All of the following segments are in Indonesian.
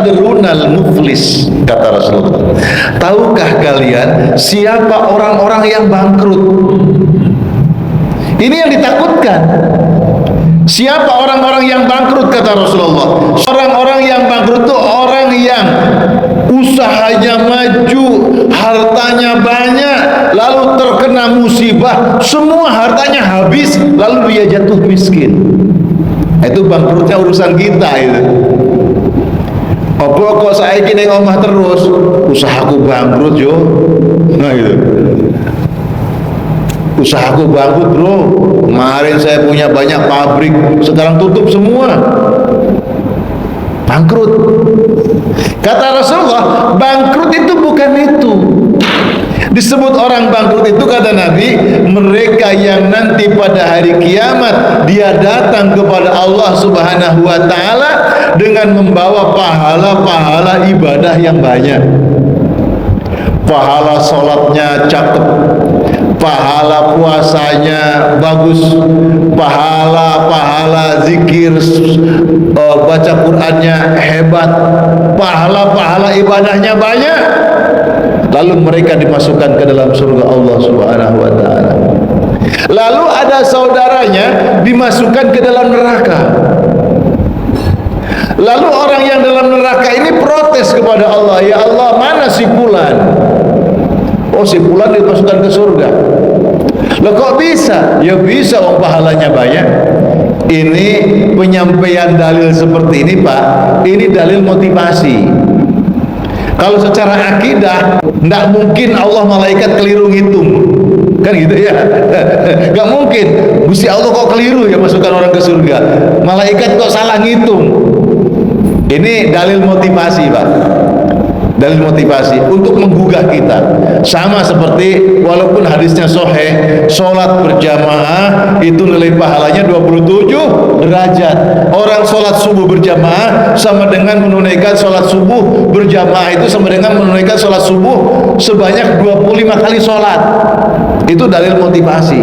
atadrunal muflis, kata Rasulullah. Tahukah kalian siapa orang-orang yang bangkrut? Ini yang ditakutkan. Siapa orang-orang yang bangkrut, kata Rasulullah? Orang-orang yang bangkrut itu orang yang usahanya maju, hartanya banyak, lalu terkena musibah, semua hartanya habis, lalu dia jatuh miskin. Itu bangkrutnya urusan kita itu. Apa kok saya kini ngomah terus, usahaku bangkrut yo. Nah itu. Usahaku bangkrut bro, kemarin saya punya banyak pabrik, sekarang tutup semua, bangkrut. Kata Rasulullah, bangkrut itu bukan itu. Disebut orang bangkrut itu, kata Nabi, mereka yang nanti pada hari kiamat dia datang kepada Allah Subhanahu wa ta'ala dengan membawa pahala-pahala ibadah yang banyak. Pahala sholatnya cakep, pahala puasanya bagus, pahala zikir, baca Qur'annya hebat, pahala ibadahnya banyak. Lalu mereka dimasukkan ke dalam surga Allah Subhanahu wa ta'ala. Lalu ada saudaranya dimasukkan ke dalam neraka. Lalu orang yang dalam neraka ini protes kepada Allah, ya Allah, mana si fulan? Oh, si fulan dimasukkan ke surga. Loh kok bisa? Ya bisa, wong pahalanya banyak. Ini penyampaian dalil seperti ini, Pak, ini dalil motivasi. Kalau secara akidah, tidak mungkin Allah malaikat keliru ngitung, kan gitu ya? Gak mungkin. Gusti Allah kok keliru ya masukkan orang ke surga? Malaikat kok salah ngitung? Ini dalil motivasi, Pak. Dalil motivasi untuk menggugah kita. Sama seperti walaupun hadisnya sahih, sholat berjamaah itu nilai pahalanya 27 derajat. Orang sholat subuh berjamaah sama dengan menunaikan sholat subuh berjamaah, itu sama dengan menunaikan sholat subuh sebanyak 25 kali sholat. Itu dalil motivasi.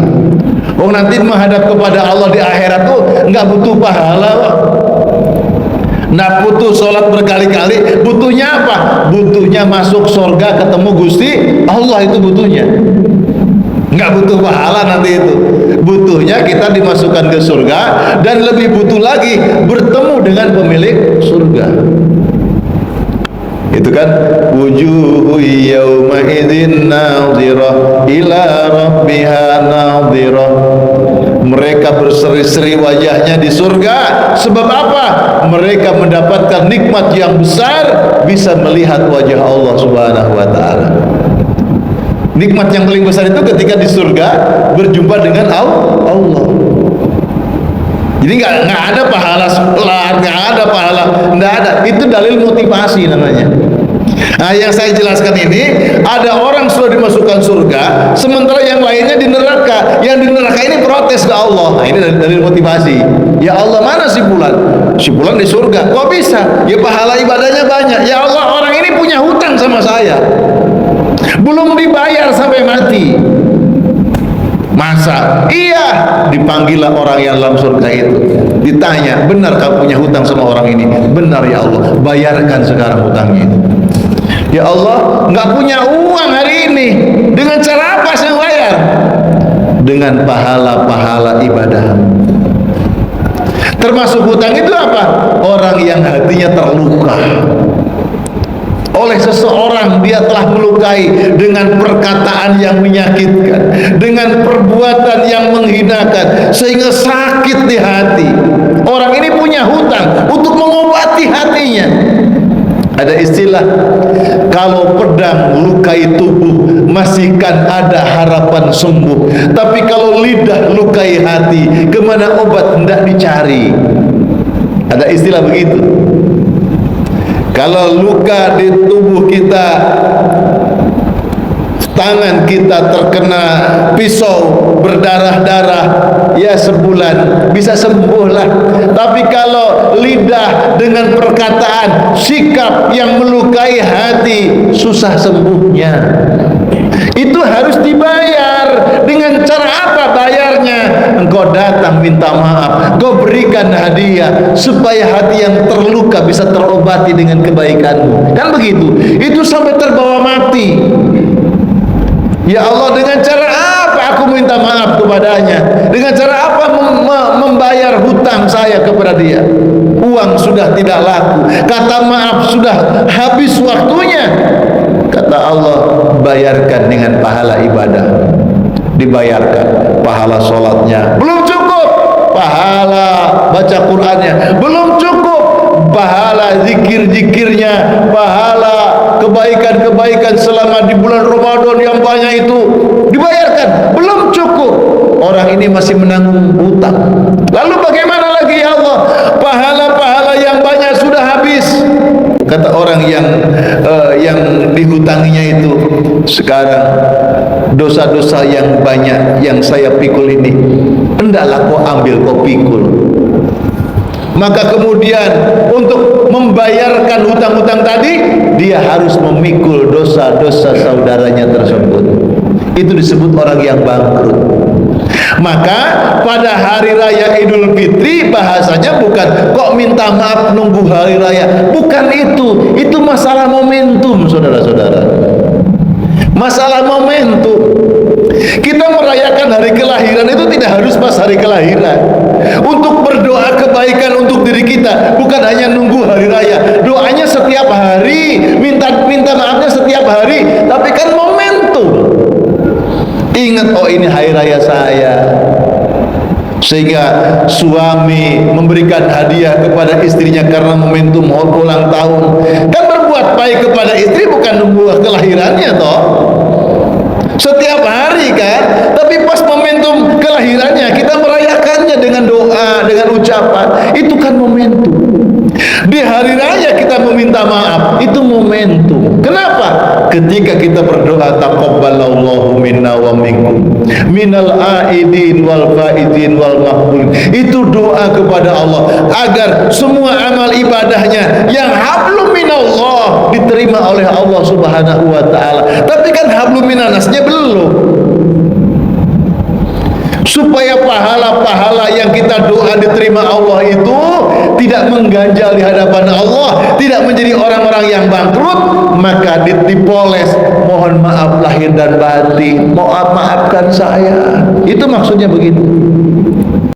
Oh, nanti menghadap kepada Allah di akhirat tuh nggak butuh pahala, Pak. Nah, butuh sholat berkali-kali, butuhnya apa? Butuhnya masuk surga ketemu Gusti Allah, itu butuhnya. Nggak butuh pahala nanti itu. Butuhnya kita dimasukkan ke surga, dan lebih butuh lagi bertemu dengan pemilik surga. Itu kan wujuhu yawma idzin nadhirah ila rabbiha nadhirah. Mereka berseri-seri wajahnya di surga. Sebab apa? Mereka mendapatkan nikmat yang besar, bisa melihat wajah Allah Subhanahu wa ta'ala. Nikmat yang paling besar itu ketika di surga berjumpa dengan Allah. Jadi nggak ada pahala sholat, nggak ada pahala, nggak ada. Itu dalil motivasi namanya. Nah, yang saya jelaskan ini, ada orang sudah dimasukkan surga, sementara yang lainnya di neraka. Yang di neraka ini protes ke Allah. Nah, ini dalil motivasi. Ya Allah, mana si fulan? Si fulan di surga. Kok bisa? Ya pahala ibadahnya banyak. Ya Allah, orang ini punya hutang sama saya, belum dibayar sampai mati. Masa? Iya. Dipanggillah orang yang dalam surga itu, ditanya, benar kamu punya hutang sama orang ini? Benar ya Allah. Bayarkan sekarang hutangnya itu. Ya Allah, nggak punya uang hari ini. Dengan cara apa saya bayar? Dengan pahala-pahala ibadah. Termasuk hutang itu apa? Orang yang hatinya terluka oleh seseorang, dia telah melukai dengan perkataan yang menyakitkan, dengan perbuatan yang menghinakan, sehingga sakit di hati. Orang ini punya hutang untuk mengobati hatinya. Ada istilah, kalau pedang lukai tubuh masihkan ada harapan sembuh, tapi kalau lidah lukai hati, kemana obat hendak dicari. Ada istilah begitu. Kalau luka di tubuh kita, tangan kita terkena pisau berdarah-darah, ya sebulan bisa sembuh lah. Tapi kalau lidah dengan perkataan, sikap yang melukai hati, susah sembuhnya. Itu harus dibayar. Dengan cara apa bayarnya? engkau datang minta maaf, kau berikan hadiah supaya hati yang terluka bisa terobati dengan kebaikanmu. Kan begitu? Itu sampai terbawa mati. Ya Allah, dengan cara apa aku minta maaf kepadanya? Dengan cara apa membayar hutang saya kepada dia? Uang sudah tidak laku, kata maaf sudah habis waktunya. Kata Allah, bayarkan dengan pahala ibadah. Dibayarkan pahala sholatnya belum cukup, pahala baca Qur'annya belum cukup, pahala zikir-zikirnya, pahala kebaikan-kebaikan selama di bulan Ramadan yang banyak itu dibayarkan belum cukup. Orang ini masih menanggung hutang. Lalu bagaimana lagi ya Allah? Pahala-pahala yang banyak sudah habis. Kata orang yang dihutanginya itu, sekarang dosa-dosa yang banyak yang saya pikul ini hendaklah kau ambil, kau pikul. Maka kemudian untuk membayarkan hutang-hutang tadi, dia harus memikul dosa-dosa saudaranya tersebut. Itu disebut orang yang bangkrut. Maka pada hari raya Idul Fitri bahasanya bukan kok minta maaf nunggu hari raya, bukan itu. Itu masalah momentum, saudara-saudara. Masalah momentum. Kita merayakan hari kelahiran itu tidak harus pas hari kelahiran. Untuk berdoa kebaikan untuk diri kita, bukan hanya nunggu hari raya. Doanya setiap hari, minta maafnya setiap hari, tapi kan momentum. Ingat, oh ini hari raya saya, sehingga suami memberikan hadiah kepada istrinya karena momentum ulang tahun. Kan berbuat baik kepada istri bukan nunggu kelahirannya toh, setiap hari kan. Tapi pas momentum kelahirannya kita merayakannya dengan doa, dengan ucapan, itu kan momentum. Di hari raya kita meminta maaf, itu momentum. Kenapa? Ketika kita berdoa, taqabbalallahu minna wa minkum minal aidin wal faizin wal maqbulin, itu doa kepada Allah agar semua amal ibadahnya yang hablum minallah diterima oleh Allah Subhanahu wa taala. Tapi kan hablum minannasnya belum. Supaya pahala-pahala yang kita doa diterima Allah itu tidak mengganjal di hadapan Allah, tidak menjadi orang-orang yang bangkrut, maka dipoles, mohon maaf lahir dan batin, maafkan saya. Itu maksudnya begitu.